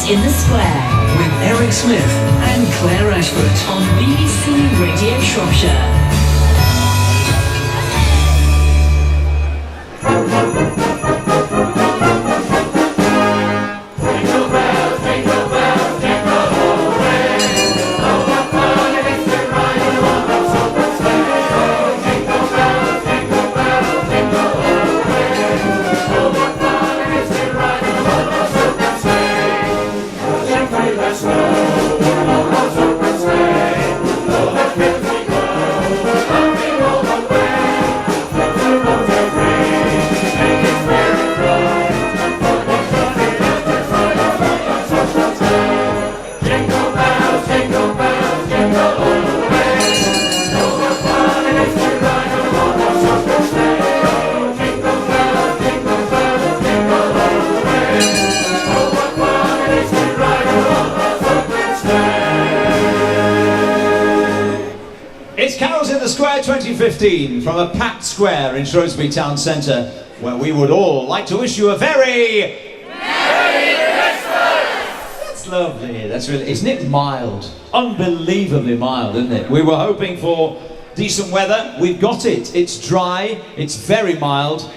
in the Square with Eric Smith and Claire Ashford on BBC Radio Shropshire. Carols in the Square 2015 from a packed square in Shrewsbury town centre, where we would all like to wish you a very Merry Christmas! That's lovely. That's really, isn't it mild? Unbelievably mild, isn't it? We were hoping for decent weather. We've got it. It's dry. It's very mild.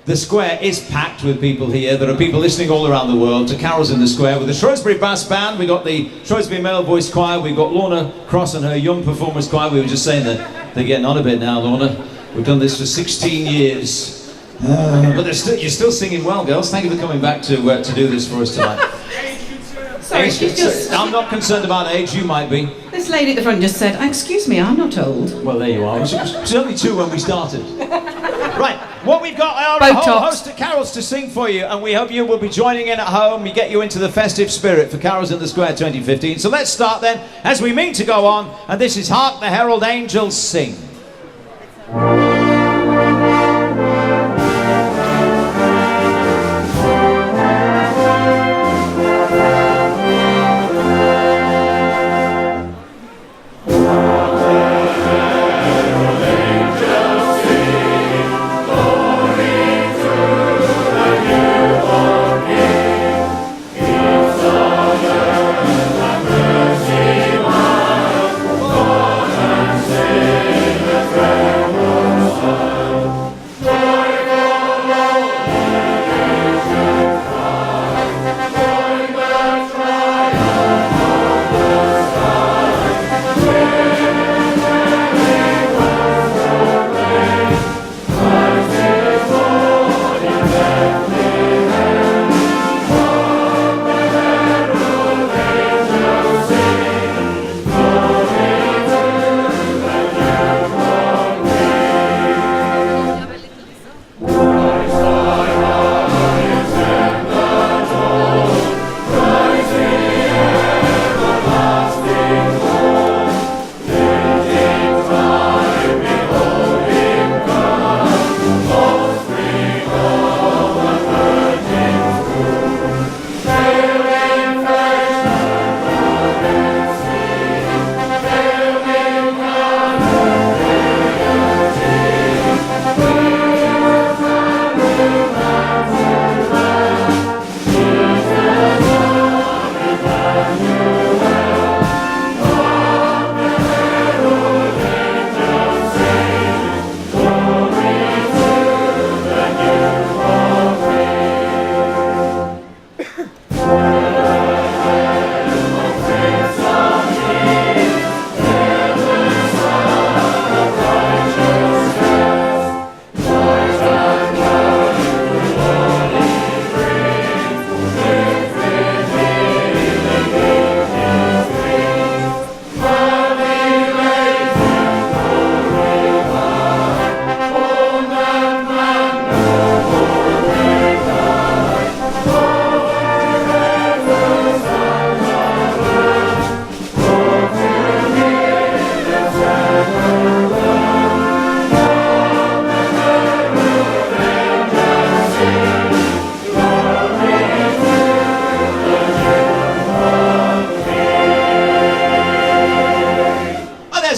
The square is packed with people here. There are people listening all around the world to Carols in the Square with the Shrewsbury Brass Band. We've got the Shrewsbury Male Voice Choir. We've got Lorna Cross and her Young Performers Choir. We were just saying that they're getting on a bit now, Lorna. We've done this for 16 years. But you're still singing well, girls. Thank you for coming back to do this for us tonight. Sorry, she's just... I'm not concerned about age, you might be. This lady at the front just said, excuse me, I'm not old. Well, there you are. It was only 2 when we started. Right, what we've got are a whole host of carols to sing for you, and we hope you will be joining in at home. We get you into the festive spirit for Carols in the Square 2015. So let's start then, as we mean to go on, and this is Hark the Herald Angels Sing.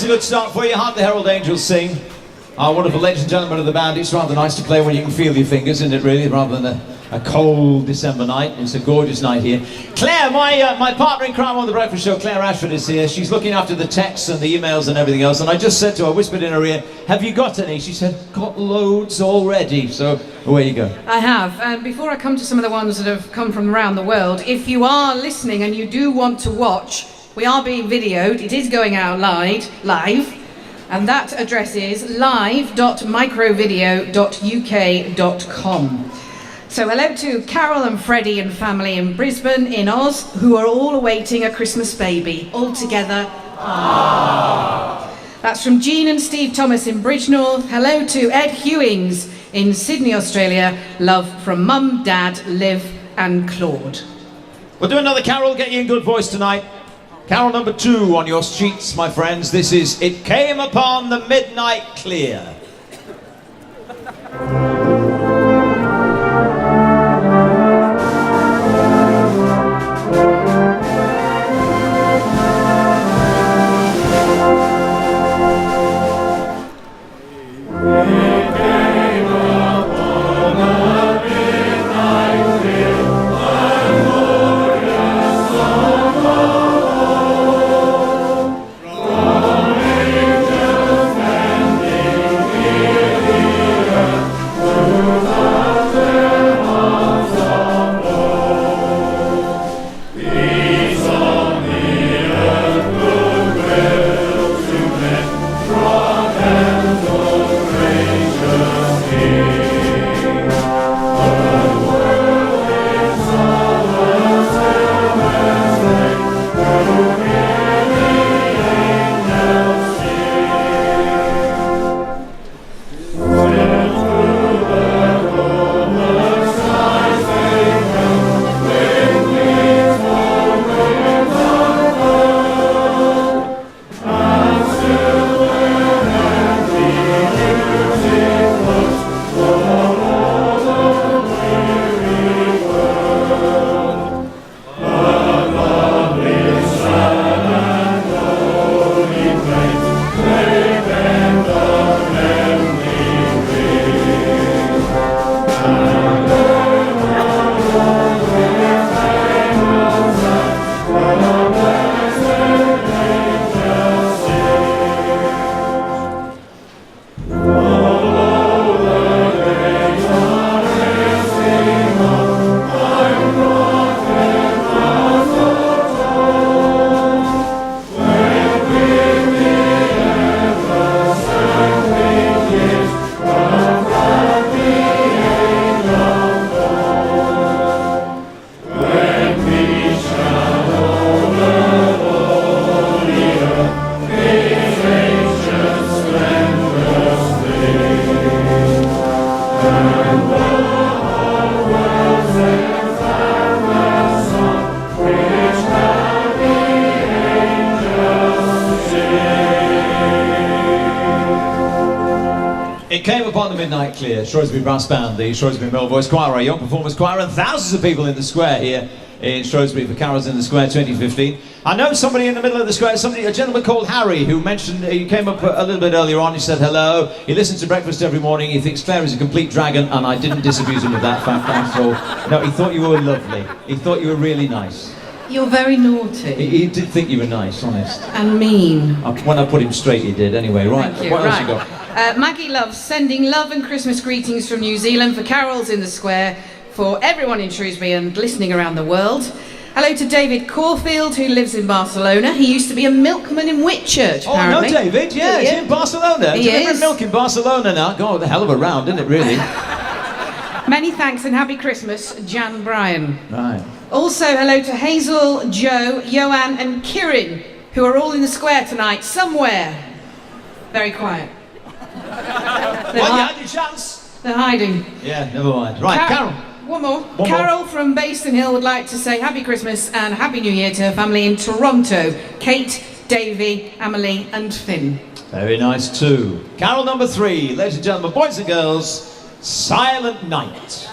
Good start for you. Hark the Herald Angels Sing. Our wonderful ladies and gentlemen of the band. It's rather nice to play when you can feel your fingers, isn't it, really, rather than a cold December night. It's a gorgeous night here. Claire, my partner in crime on the breakfast show, Claire Ashford, is here. She's looking after the texts and the emails and everything else. And I just said to her, whispered in her ear, have you got any? She said, got loads already. So away you go. I have. And before I come to some of the ones that have come from around the world, if you are listening and you do want to watch, we are being videoed. It is going out live. And that address is live.microvideo.uk.com. So hello to Carol and Freddie and family in Brisbane, in Oz, who are all awaiting a Christmas baby, all together. Aww. That's from Jean and Steve Thomas in Bridgenorth. Hello to Ed Hewings in Sydney, Australia. Love from Mum, Dad, Liv and Claude. We'll do another carol, get you in good voice tonight. Carol number 2 on your sheets, my friends. This is It Came Upon the Midnight Clear. It Came Upon the Midnight Clear, Shrewsbury Brass Band, the Shrewsbury Male Voice Choir, our young performers choir, and thousands of people in the square here in Shrewsbury for Carols in the Square 2015. I know somebody in the middle of the square, a gentleman called Harry, who mentioned, he came up a little bit earlier on, he said hello, he listens to breakfast every morning, he thinks Claire is a complete dragon, and I didn't disabuse him of that fact at all. No, he thought you were lovely, he thought you were really nice. You're very naughty. He did think you were nice, honest. And mean. When I put him straight, he did. Anyway, right. Thank you. What else right. you got? Maggie loves sending love and Christmas greetings from New Zealand for Carols in the Square, for everyone in Shrewsbury and listening around the world. Hello to David Caulfield, who lives in Barcelona. He used to be a milkman in Whitchurch, apparently. Oh, no, David. Yeah, he's in Barcelona. He Delivering is. milk in Barcelona now. God, a hell of a round, isn't it, really? Many thanks and happy Christmas, Jan Bryan. Right. Also, hello to Hazel, Joe, Joanne and Kieran, who are all in the square tonight, somewhere. Very quiet. Well, you had your chance. They're hiding. Yeah, never mind. Right, Carol. One more. One Carol more. from Basin Hill would like to say Happy Christmas and Happy New Year to her family in Toronto. Kate, Davy, Emily and Finn. Very nice too. Carol number 3, ladies and gentlemen, boys and girls, Silent Night.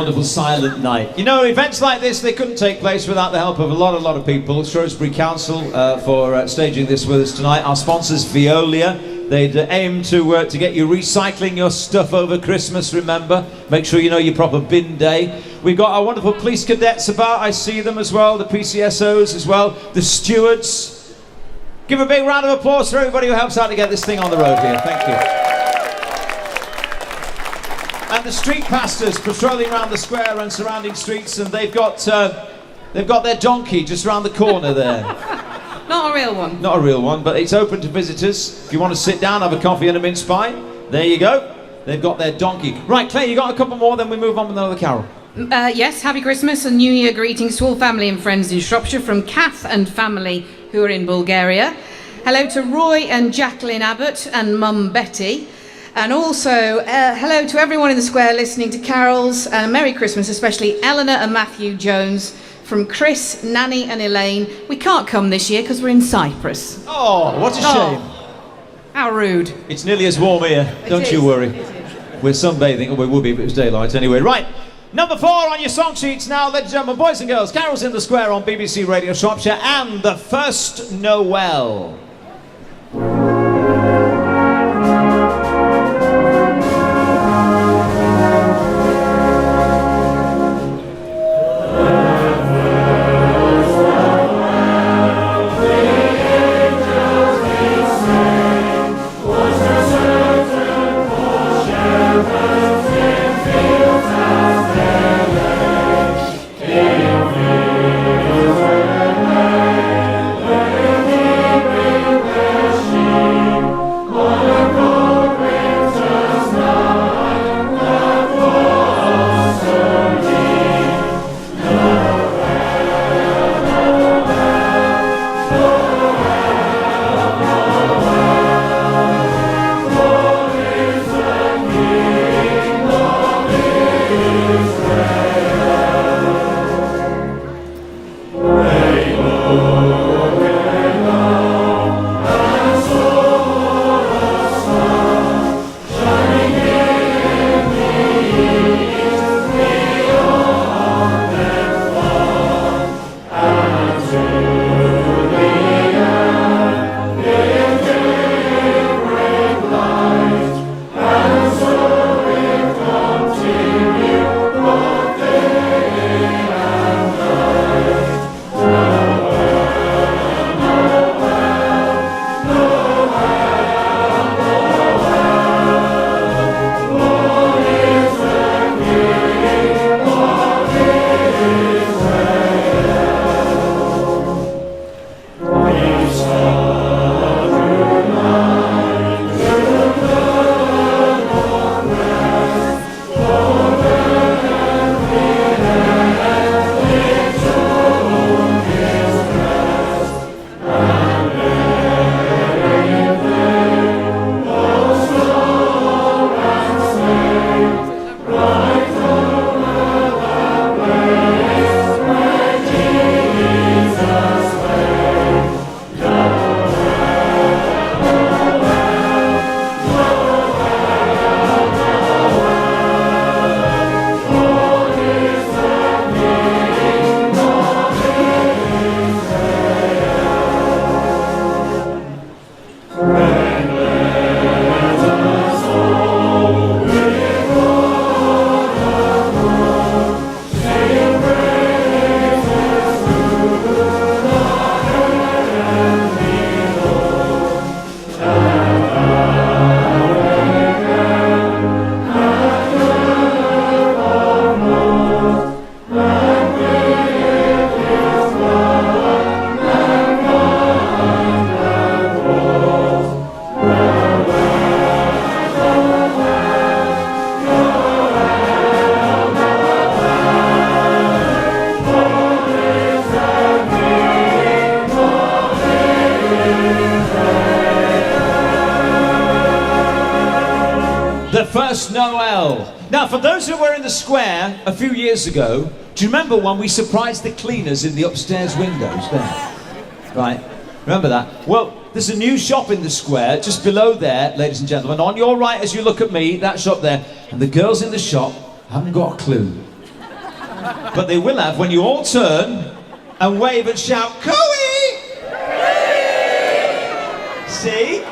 wonderful silent night. You know, events like this, they couldn't take place without the help of a lot of people. Shrewsbury Council for staging this with us tonight. Our sponsors, Veolia. They'd aim to get you recycling your stuff over Christmas, remember? Make sure you know your proper bin day. We've got our wonderful police cadets about. I see them as well. The PCSOs as well. The stewards. Give a big round of applause for everybody who helps out to get this thing on the road here. Thank you. And the street pastors patrolling around the square and surrounding streets, and they've got their donkey just round the corner there. Not a real one. Not a real one, but it's open to visitors. If you want to sit down, have a coffee and a mince pie, there you go. They've got their donkey. Right, Claire, you got a couple more, then we move on with another carol. Yes, happy Christmas and New Year greetings to all family and friends in Shropshire from Kath and family who are in Bulgaria. Hello to Roy and Jacqueline Abbott and Mum Betty. And also, hello to everyone in the square listening to carols, and Merry Christmas, especially Eleanor and Matthew Jones, from Chris, Nanny and Elaine. We can't come this year because we're in Cyprus. Oh, what a shame. How rude. It's nearly as warm here, don't you worry. We're sunbathing, or we would be if it was daylight anyway. Right, number 4 on your song sheets now, ladies and gentlemen, boys and girls. Carols in the Square on BBC Radio Shropshire and The First Noel. The First Noel. Now, for those who were in the square a few years ago, do you remember when we surprised the cleaners in the upstairs windows there? Right, remember that? Well, there's a new shop in the square, just below there, ladies and gentlemen. On your right, as you look at me, that shop there. And the girls in the shop haven't got a clue But they will have when you all turn and wave and shout, Cooey! See?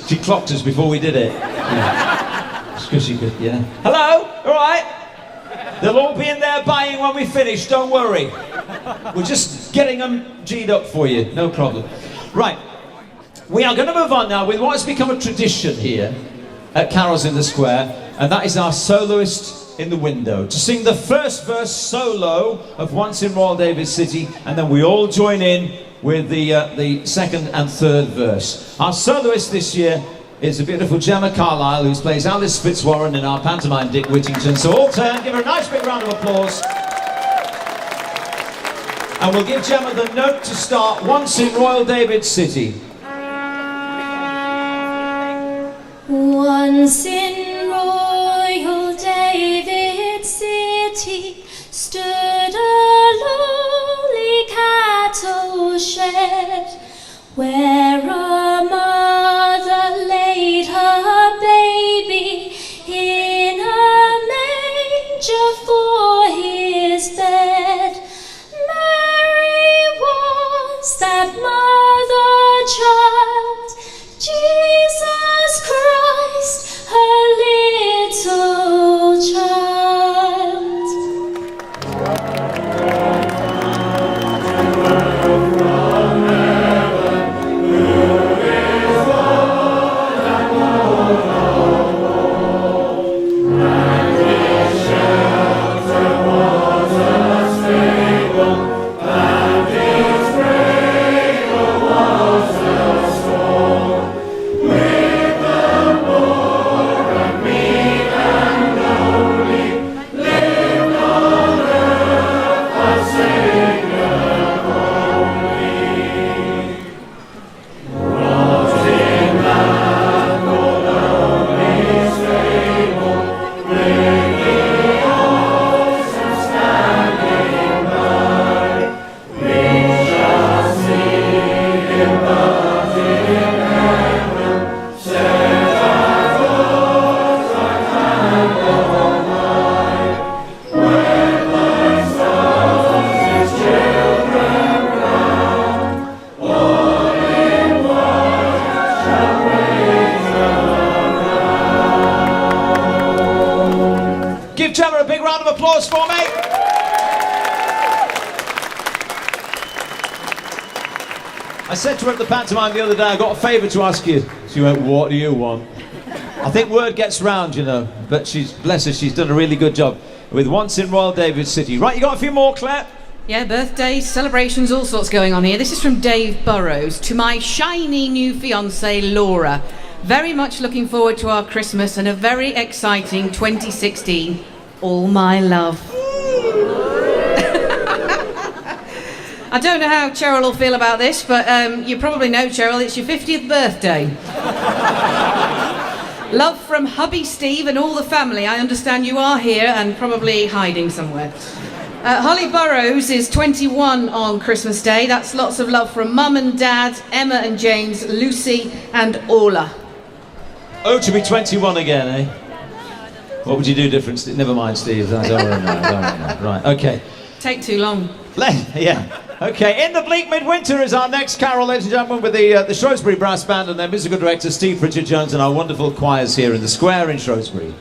She clocked us before we did it. Yeah. It's because she could, yeah. Hello? All right? They'll all be in there buying when we finish, don't worry. We're just getting them G'd up for you, no problem. Right, we are going to move on now with what has become a tradition here at Carols in the Square, and that is our soloist in the window to sing the first verse solo of Once in Royal David City, and then we all join in with the second and third verse. Our soloist this year is a beautiful Gemma Carlisle, who plays Alice Fitzwarren in our pantomime Dick Whittington. So all turn, give her a nice big round of applause. And we'll give Gemma the note to start Once in Royal David City. Once in Royal David City stood a lowly cattle shed, where a mother laid her baby in a manger for his bed. Mary was that mother child, Jesus Christ, her little child. Give Gemma a big round of applause for me. I said to her at the pantomime the other day, I got a favour to ask you. She went, what do you want? I think word gets round, you know, but she's, bless her, she's done a really good job with Once in Royal David City. Right, you got a few more, Claire? Yeah, birthdays, celebrations, all sorts going on here. This is from Dave Burrows. To my shiny new fiancée, Laura. Very much looking forward to our Christmas and a very exciting 2016. All my love. I don't know how Cheryl will feel about this, but you probably know, Cheryl, it's your 50th birthday. Love from hubby Steve and all the family. I understand you are here and probably hiding somewhere. Holly Burrows is 21 on Christmas Day. That's lots of love from Mum and Dad, Emma and James, Lucy and Orla. Oh, to be 21 again, eh? What would you do different? Never mind, Steve. I don't know. Right, okay. Take too long. Yeah. Okay, In the Bleak Midwinter is our next carol, ladies and gentlemen, with the Shrewsbury Brass Band and their musical director, Steve Pritchard-Jones, and our wonderful choirs here in the square in Shrewsbury.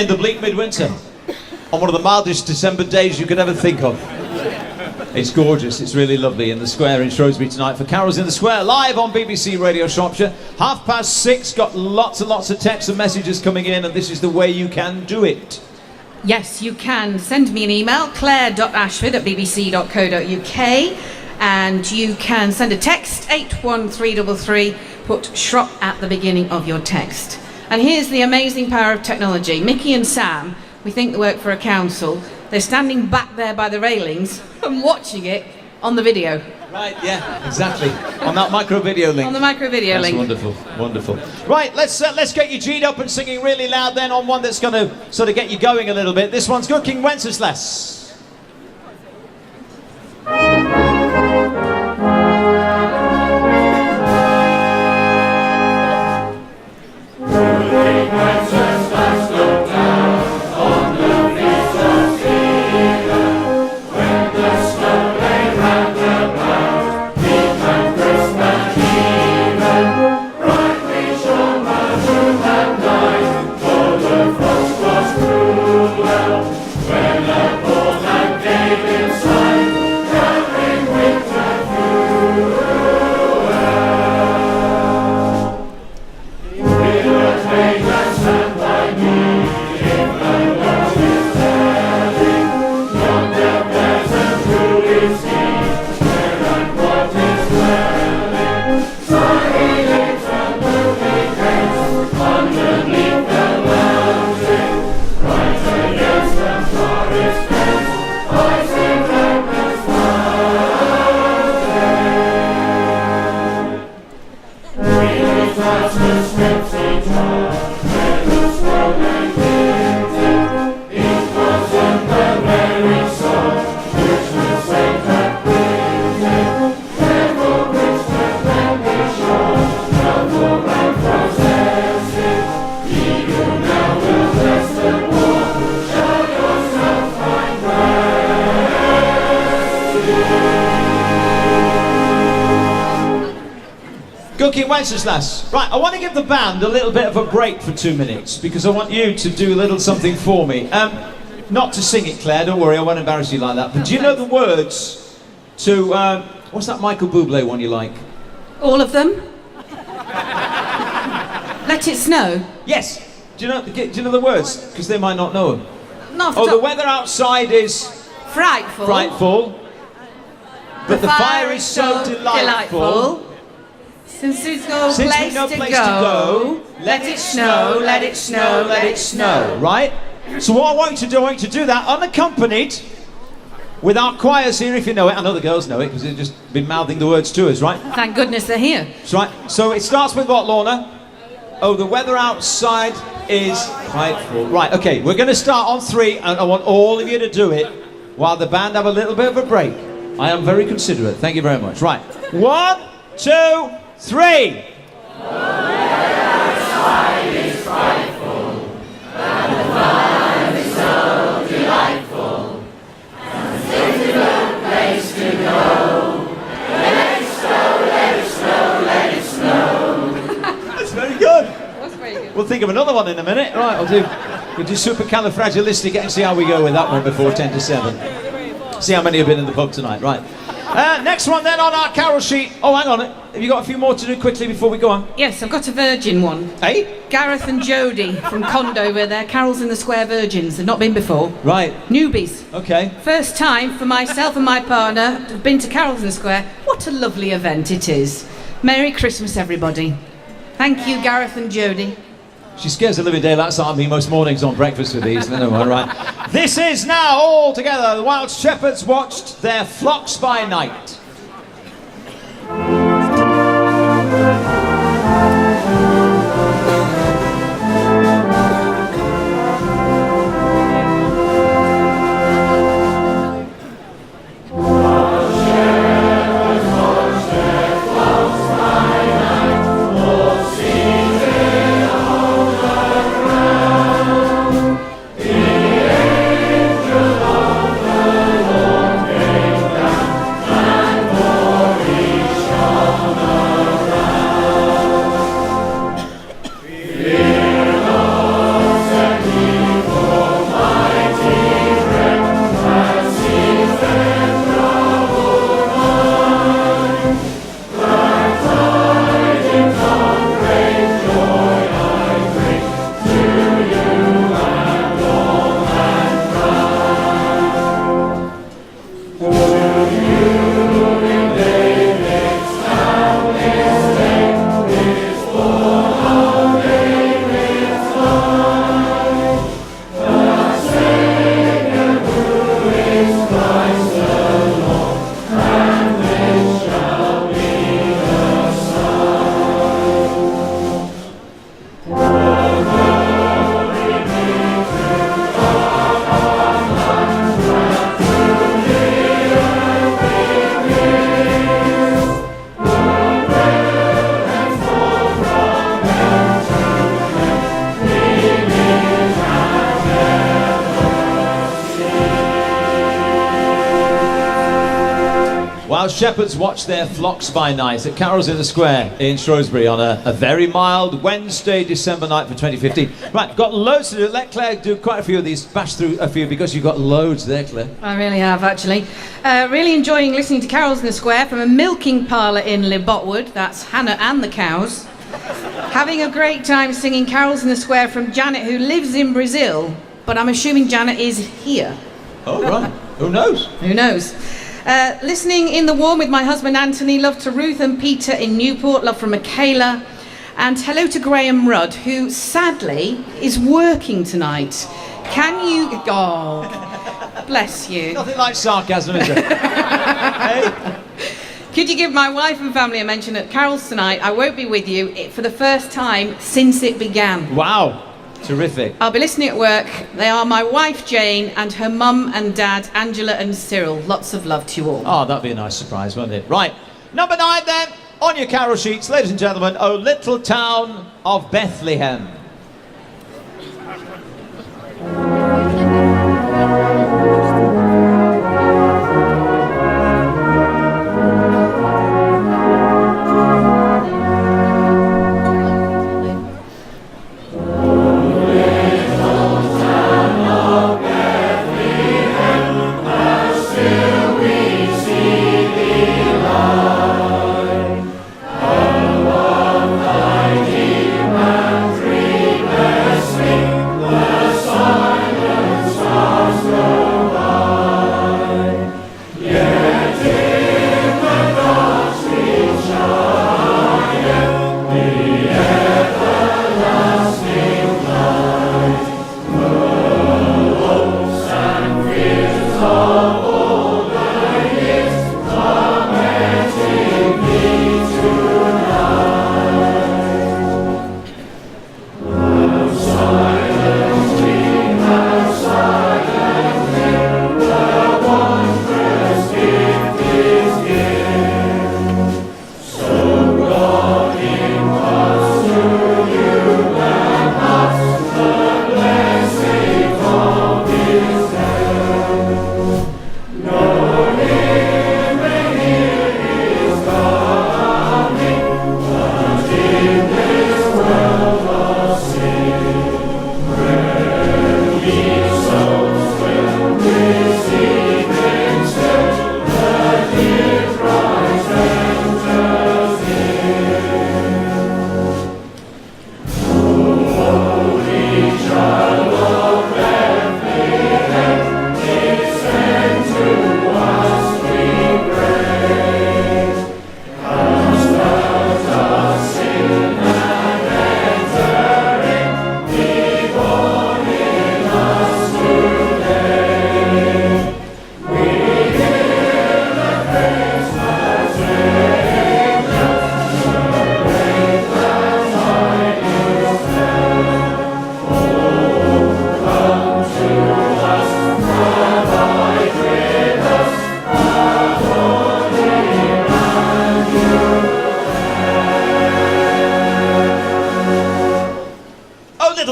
in the bleak midwinter, on one of the mildest December days you could ever think of. It's gorgeous, it's really lovely in the square in Shrewsbury tonight for Carols in the Square, live on BBC Radio Shropshire. 6:30, got lots and lots of texts and messages coming in, and this is the way you can do it. Yes, you can send me an email, claire.ashford@bbc.co.uk, and you can send a text, 81333, put Shrop at the beginning of your text. And here's the amazing power of technology. Mickey and Sam, we think they work for a council. They're standing back there by the railings and watching it on the video. Right, yeah, exactly. On that micro video link. On the micro video link. That's wonderful, wonderful. Right, let's get you G'd up and singing really loud then on one that's going to sort of get you going a little bit. This one's Good King Wenceslas. Good King Wenceslas. Right, I want to give the band a little bit of a break for 2 minutes because I want you to do a little something for me. Not to sing it, Claire, don't worry, I won't embarrass you like that. But do you know the words to, what's that Michael Bublé one you like? All of them? Let It Snow? Yes. Do you know the words? Because they might not know them. Not Oh, the weather outside is frightful. frightful. But the fire is so delightful. Since there's no Since place, we've no to, place go, to go, let it snow, let it snow, let it snow. Right? So what I want you to do, I want you to do that unaccompanied with our choirs here, if you know it. I know the girls know it because they've just been mouthing the words to us, right? Thank goodness they're here. That's right. So it starts with what, Lorna? Oh, the weather outside is frightful. Right, okay, we're going to start on 3, and I want all of you to do it while the band have a little bit of a break. I am very considerate. Thank you very much. Right. 1, 2, 3. That's very good. That's very good. We'll think of another one in a minute. Right, we'll do supercalifragilistic and see how we go with that one before 10 to 7. See how many have been in the pub tonight. Right. Next one then on our carol sheet. Oh, hang on. Have you got a few more to do quickly before we go on? Yes, I've got a virgin one. Hey? Gareth and Jodie from Condover. They're Carols in the Square virgins. They've not been before. Right. Newbies. Okay. First time for myself and my partner to have been to Carols in the Square. What a lovely event it is. Merry Christmas, everybody. Thank you, Gareth and Jodie. She scares the living daylights out of me most mornings on breakfast with these. No, all right. This is now all together. The wild shepherds watched their flocks by night. while shepherds watch their flocks by night at Carols in the Square in Shrewsbury on a very mild Wednesday, December night for 2015. Right, got loads to do. Let Claire do quite a few of these, bash through a few, because you've got loads there, Claire. I really have, actually. Really enjoying listening to Carols in the Square from a milking parlour in Libotwood. That's Hannah and the cows. Having a great time singing Carols in the Square from Janet, who lives in Brazil, but I'm assuming Janet is here. Oh, right. Who knows? Who knows? Listening in the warm with my husband Anthony. Love to Ruth and Peter in Newport. Love from Michaela. And hello to Graham Rudd, who sadly is working tonight. Can you... Oh, bless you. Nothing like sarcasm, is it? Hey? Could you give my wife and family a mention at Carol's tonight? I won't be with you for the first time since it began. Wow. Terrific. I'll be listening at work. They are my wife Jane and her mum and dad Angela and Cyril. Lots of love to you all. Oh, that'd be a nice surprise, wouldn't it? Right. Number 9 then. On your carol sheets, ladies and gentlemen, O Little Town of Bethlehem.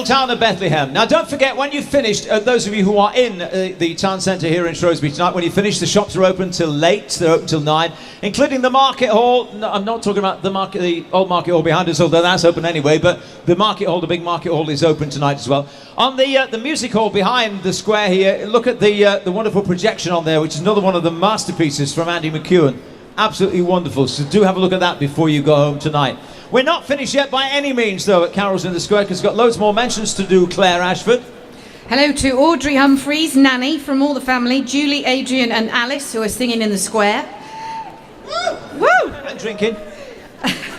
Town of Bethlehem. Now don't forget, when you've finished, those of you who are in the town centre here in Shrewsbury tonight, when you finish, the shops are open till late. They're open till 9, including the market hall. No, I'm not talking about the old market hall behind us, although that's open anyway, but the market hall, the big market hall, is open tonight as well. On the music hall behind the square here, look at the wonderful projection on there, which is another one of the masterpieces from Andy McEwen. Absolutely wonderful, so do have a look at that before you go home tonight. We're not finished yet by any means, though, at Carols in the Square, because we've got loads more mentions to do, Claire Ashford. Hello to Audrey Humphreys, Nanny, from all the family, Julie, Adrian and Alice, who are singing in the square. Woo! And drinking.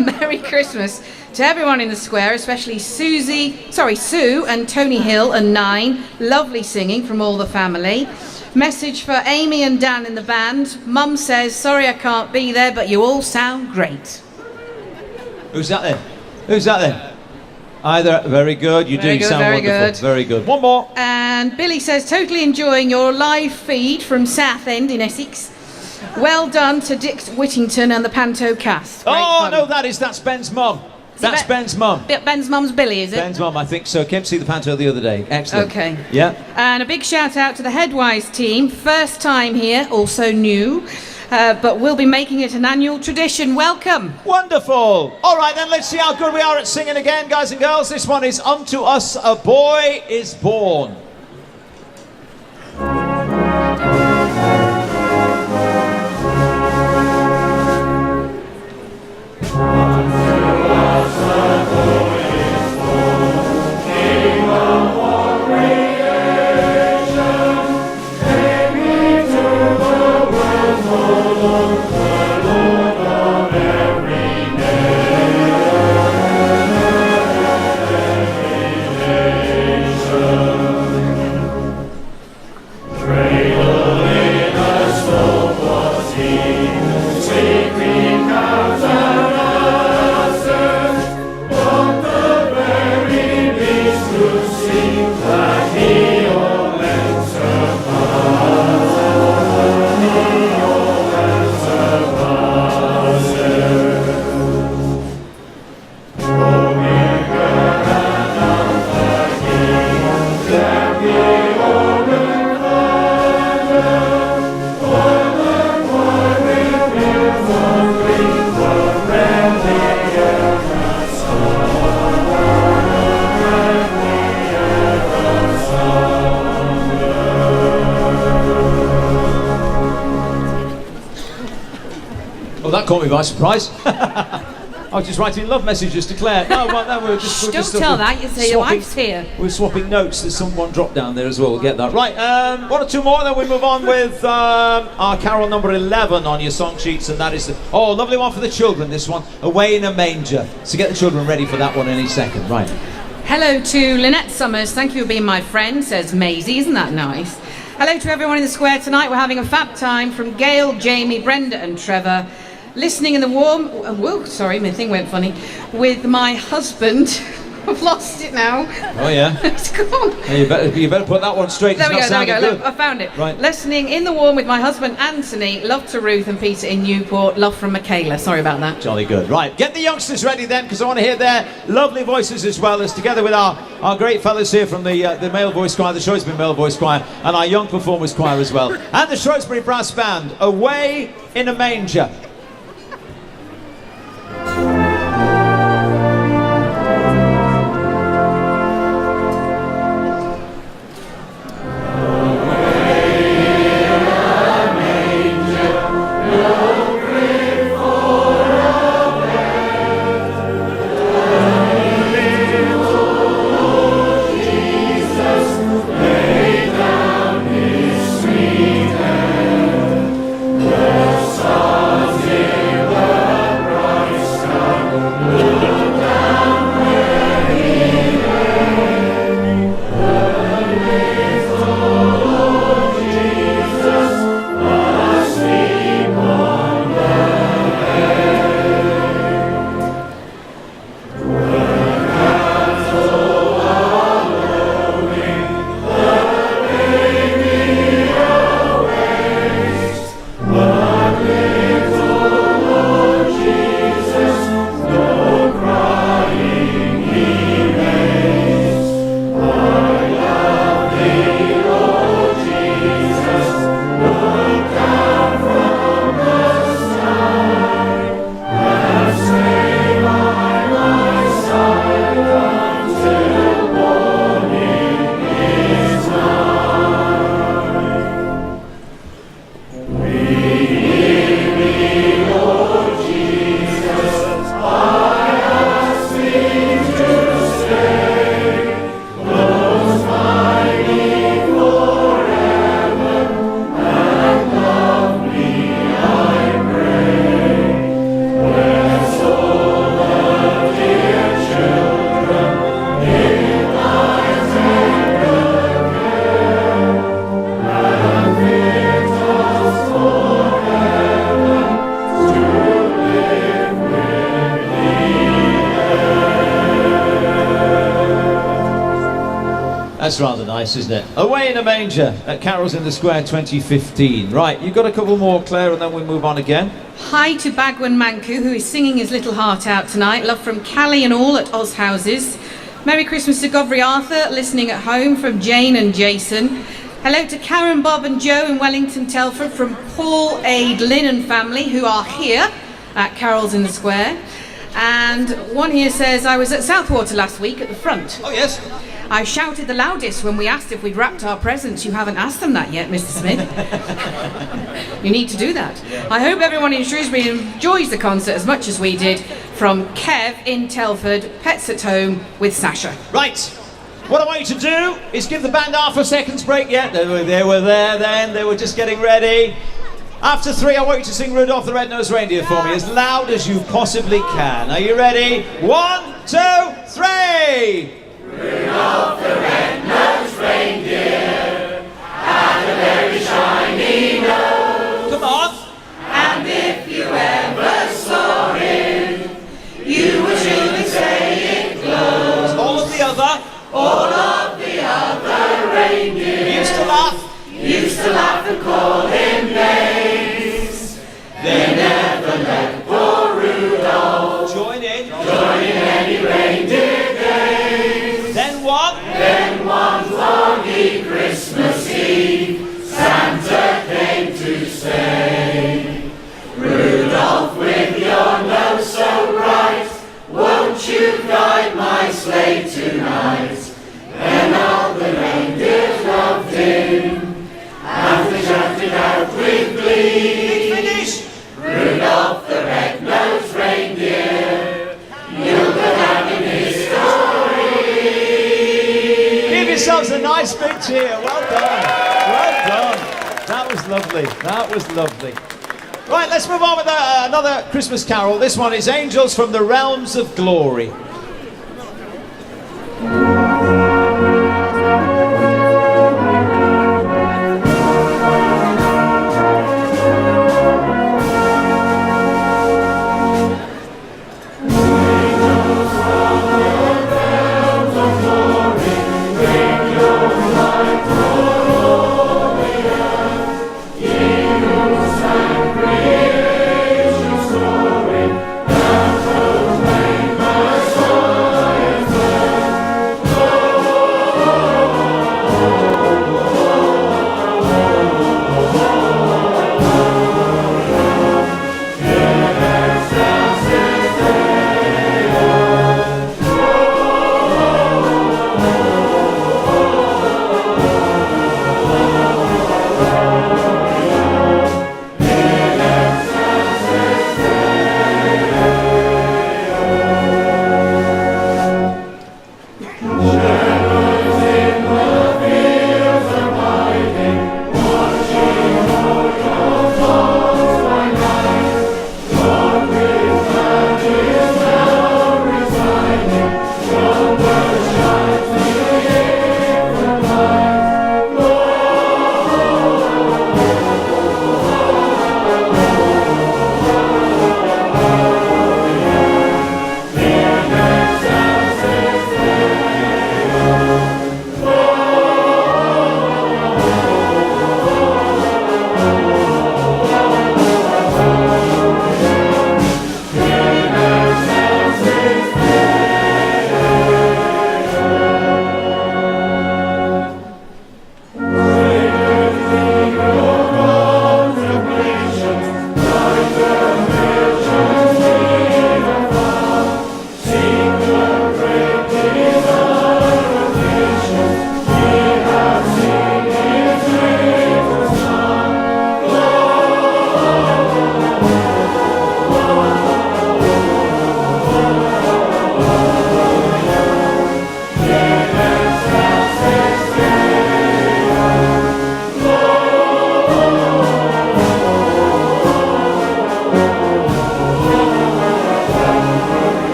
Merry Christmas to everyone in the square, especially Sue and Tony Hill and 9. Lovely singing from all the family. Message for Amy and Dan in the band. Mum says, sorry I can't be there, but you all sound great. Who's that then? Who's that then? Either. Very good. You do sound wonderful. Very good. One more. And Billy says, totally enjoying your live feed from Southend in Essex. Well done to Dick Whittington and the Panto cast. Great fun. No, that's Ben's mum. That's Ben's mum. Ben's mum's Billy, is it? Ben's mum, I think so. Came to see the Panto the other day. Excellent. Okay. Yeah. And a big shout out to the Headwise team. First time here, also new. but we'll be making it an annual tradition. Welcome. Wonderful. All right, then let's see how good we are at singing again, guys and girls. This one is Unto Us a Boy is Born. Well, that caught me by surprise. I was just writing love messages to Claire. No, well, no, we were just... Don't tell that, you say your wife's here. We're swapping notes. There's someone dropped down there as well. We'll get that. Right, one or two more, then we move on with our carol number 11 on your song sheets, and that is... Oh, lovely one for the children, this one. Away in a Manger. So get the children ready for that one any second. Right. Hello to Lynette Summers. Thank you for being my friend, says Maisie. Isn't that nice? Hello to everyone in the square tonight. We're having a fab time from Gail, Jamie, Brenda and Trevor. Listening in the warm, whoa, sorry, my thing went funny, with my husband. I've lost it now. Oh yeah. It's gone. Yeah, you better put that one straight. There we go, there we go. Good. Look, I found it. Right. Listening in the warm with my husband Anthony. Love to Ruth and Peter in Newport. Love from Michaela. Sorry about that. Jolly good. Right, get the youngsters ready then, because I want to hear their lovely voices as well, as together with our great fellas here from the male voice choir, the Shrewsbury male voice choir, and our young performers choir as well, and the Shrewsbury brass band. Away in a Manger. That's rather nice, isn't it? Away in a Manger at Carols in the Square 2015. Right, you've got a couple more, Claire, and then we move on again. Hi to Bagwan Manku, who is singing his little heart out tonight. Love from Callie and all at Oz Houses. Merry Christmas to Govry Arthur, listening at home from Jane and Jason. Hello to Karen, Bob and Joe in Wellington, Telford from Paul, Aid, Lynn and family who are here at Carol's in the Square. And one here says, I was at Southwater last week at the front. Oh, yes. I shouted the loudest when we asked if we'd wrapped our presents. You haven't asked them that yet, Mr. Smith. You need to do that. I hope everyone in Shrewsbury enjoys the concert as much as we did. From Kev in Telford, Pets at Home with Sasha. Right. What I want you to do is give the band half a second's break. Yeah, they were there then. They were just getting ready. After 3, I want you to sing Rudolph the Red-Nosed Reindeer for me as loud as you possibly can. Are you ready? 1, 2, 3! Rudolph the red-nosed reindeer had a very shiny nose. Come on. And if you ever saw him, you would surely say it glows. All of the other. All of the other reindeer Used to laugh and call him names. They never let poor Rudolph join in any reindeer games. Then what? Then one foggy Christmas Eve, Santa came to say, Rudolph, with your nose so bright, won't you guide my sleigh tonight? Then all the reindeers loved him, and they shouted out with glee, Finish. Rudolph the red-nosed reindeer, you'll go down in history. Give yourselves a nice big cheer. Well done. Well done. That was lovely. That was lovely. Right, let's move on with another Christmas carol. This one is Angels from the Realms of Glory. Story, that proclaim the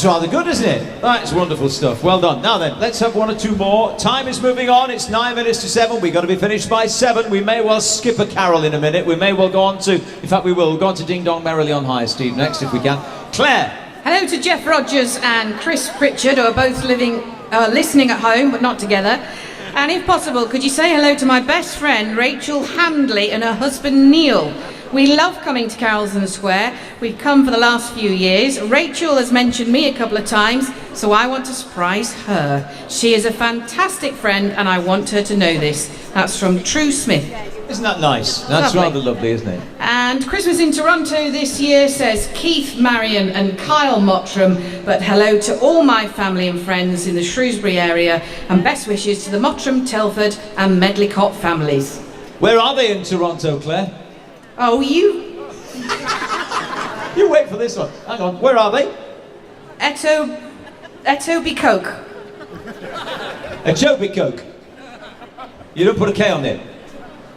That's rather good, isn't it? That's wonderful stuff. Well done. Now then, let's have one or two more. Time is moving on. It's 9 minutes to 7. We've got to be finished by 7. We may well skip a carol in a minute. We may well go on to, in fact we will, we'll go on to Ding Dong Merrily on High, Steve, next if we can. Claire. Hello to Jeff Rogers and Chris Pritchard, who are both listening at home, but not together. And if possible, could you say hello to my best friend, Rachel Handley, and her husband, Neil. We love coming to Carols in the Square. We've come for the last few years. Rachel has mentioned me a couple of times, so I want to surprise her. She is a fantastic friend, and I want her to know this. That's from True Smith. Isn't that nice? That's Lovely. rather lovely, isn't it? And Christmas in Toronto this year says Keith, Marion and Kyle Mottram, but hello to all my family and friends in the Shrewsbury area, and best wishes to the Mottram, Telford and Medlicott families. Where are they in Toronto, Claire? Oh, you wait for this one. Hang on, where are they? Etobicoke. Etobicoke. You don't put a K on it.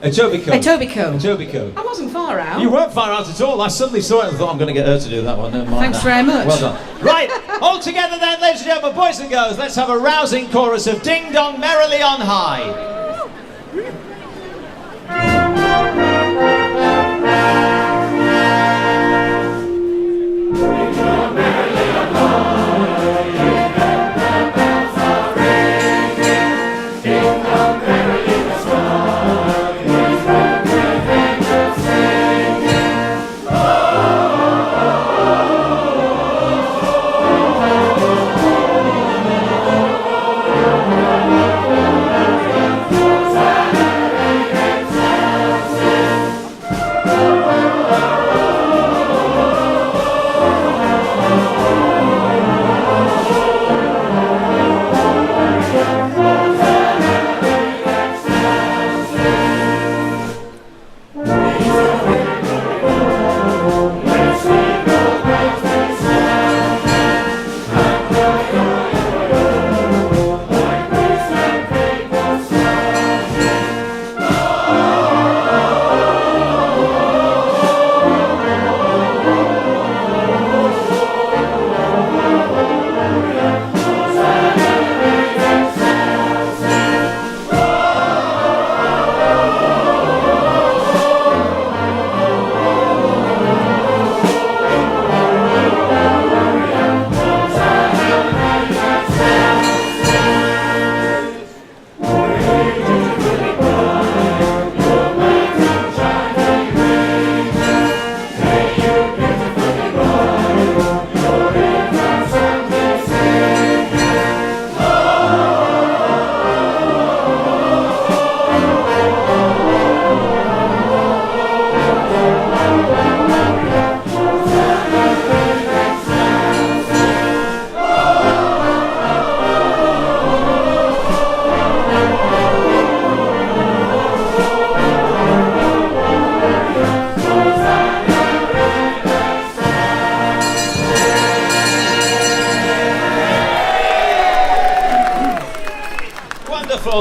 Etobicoke. I wasn't far out. You weren't far out at all. I suddenly saw it and thought, I'm going to get her to do that one. Never mind. Thanks very much. Well done. Right, all together then, ladies and gentlemen, boys and girls, let's have a rousing chorus of Ding Dong Merrily on High.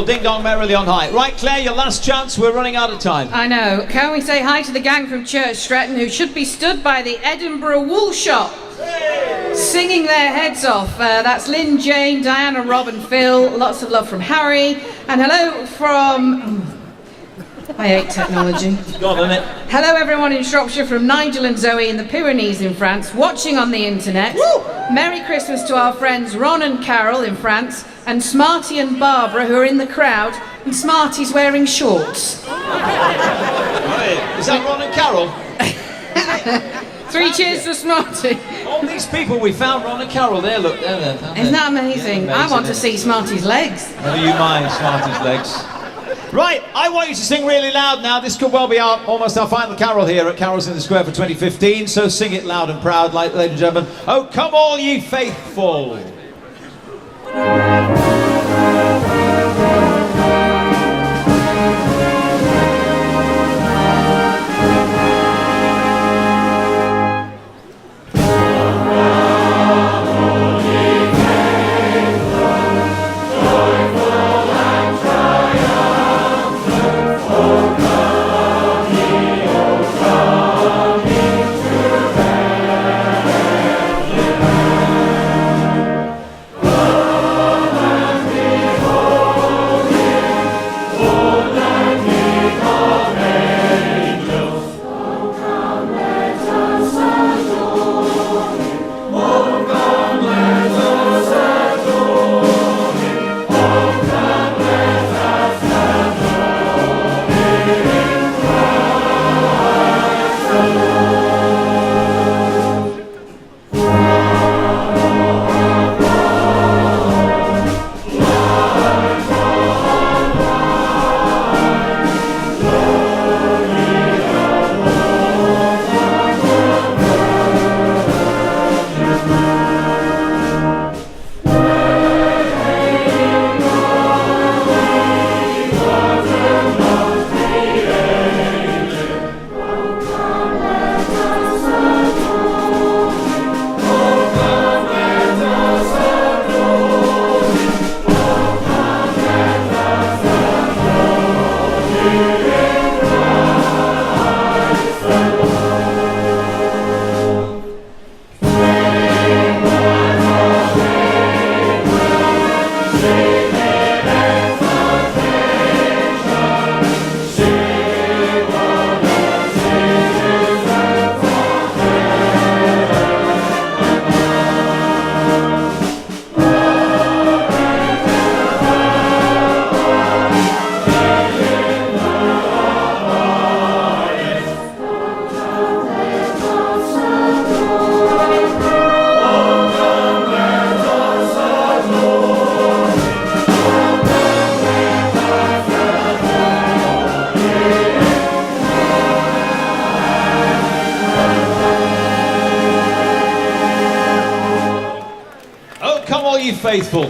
Ding Dong Merrily on High. Right, Claire, your last chance. We're running out of time. I know. Can we say hi to the gang from Church Stretton who should be stood by the Edinburgh Wool Shop singing their heads off. That's Lynn, Jane, Diana, Rob and Phil. Lots of love from Harry. And hello from... I hate technology. Go on, isn't it? Hello everyone in Shropshire from Nigel and Zoe in the Pyrenees in France, watching on the internet. Woo! Merry Christmas to our friends Ron and Carol in France, and Smarty and Barbara who are in the crowd, and Smarty's wearing shorts. Is that Ron and Carol? 3 cheers for Smarty. All these people, we found Ron and Carol there, look. There. Isn't that amazing? Yeah, I want to see Smarty's legs. Never you mind Smarty's legs. Right, I want you to sing really loud now. This could well be almost our final carol here at Carols in the Square for 2015, so sing it loud and proud, ladies and gentlemen. Oh, come all ye faithful. faithful.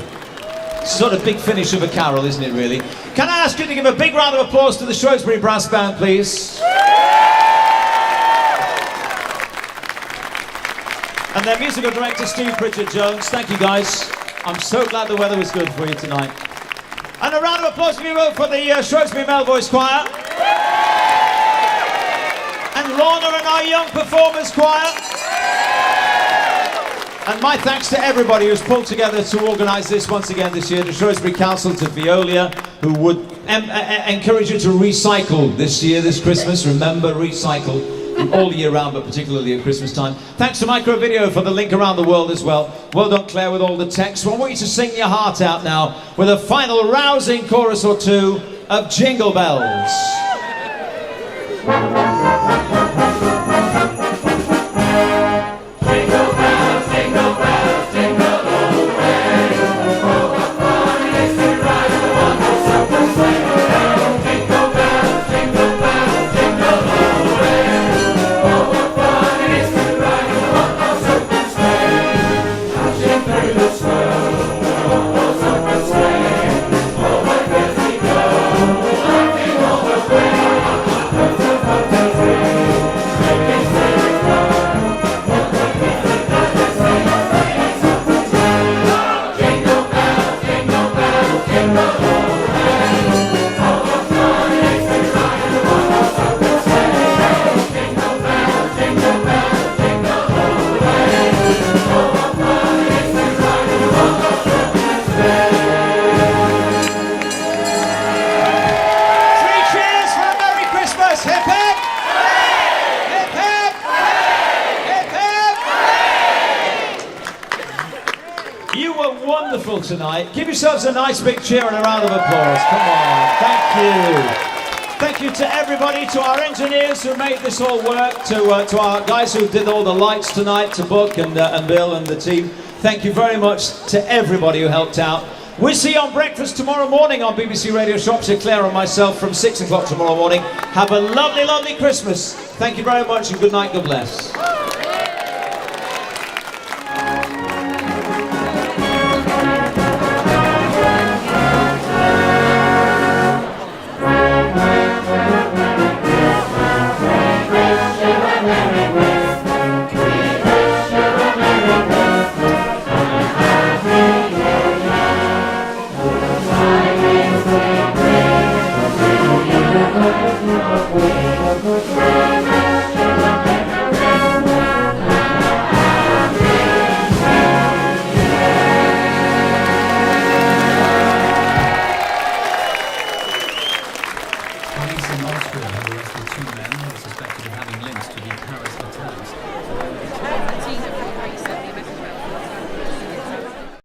It's a sort of big finish of a carol, isn't it, really? Can I ask you to give a big round of applause to the Shrewsbury Brass Band, please? And their musical director, Steve Pritchard-Jones. Thank you, guys. I'm so glad the weather was good for you tonight. And a round of applause, if you will, for the Shrewsbury Male Voice Choir. And Lorna and our Young Performers Choir. And my thanks to everybody who's pulled together to organise this once again this year. To Shrewsbury Council, to Veolia, who would encourage you to recycle this year, this Christmas. Remember, recycle. All year round, but particularly at Christmas time. Thanks to Micro Video for the link around the world as well. Well done, Claire, with all the text. Well, I want you to sing your heart out now with a final rousing chorus or two of Jingle Bells. Tonight. Give yourselves a nice big cheer and a round of applause. Come on. Thank you. Thank you to everybody, to our engineers who made this all work, to our guys who did all the lights tonight, to Buck and Bill and the team. Thank you very much to everybody who helped out. We'll see you on breakfast tomorrow morning on BBC Radio Shropshire. Claire and myself from 6 o'clock tomorrow morning. Have a lovely, lovely Christmas. Thank you very much and good night. God bless.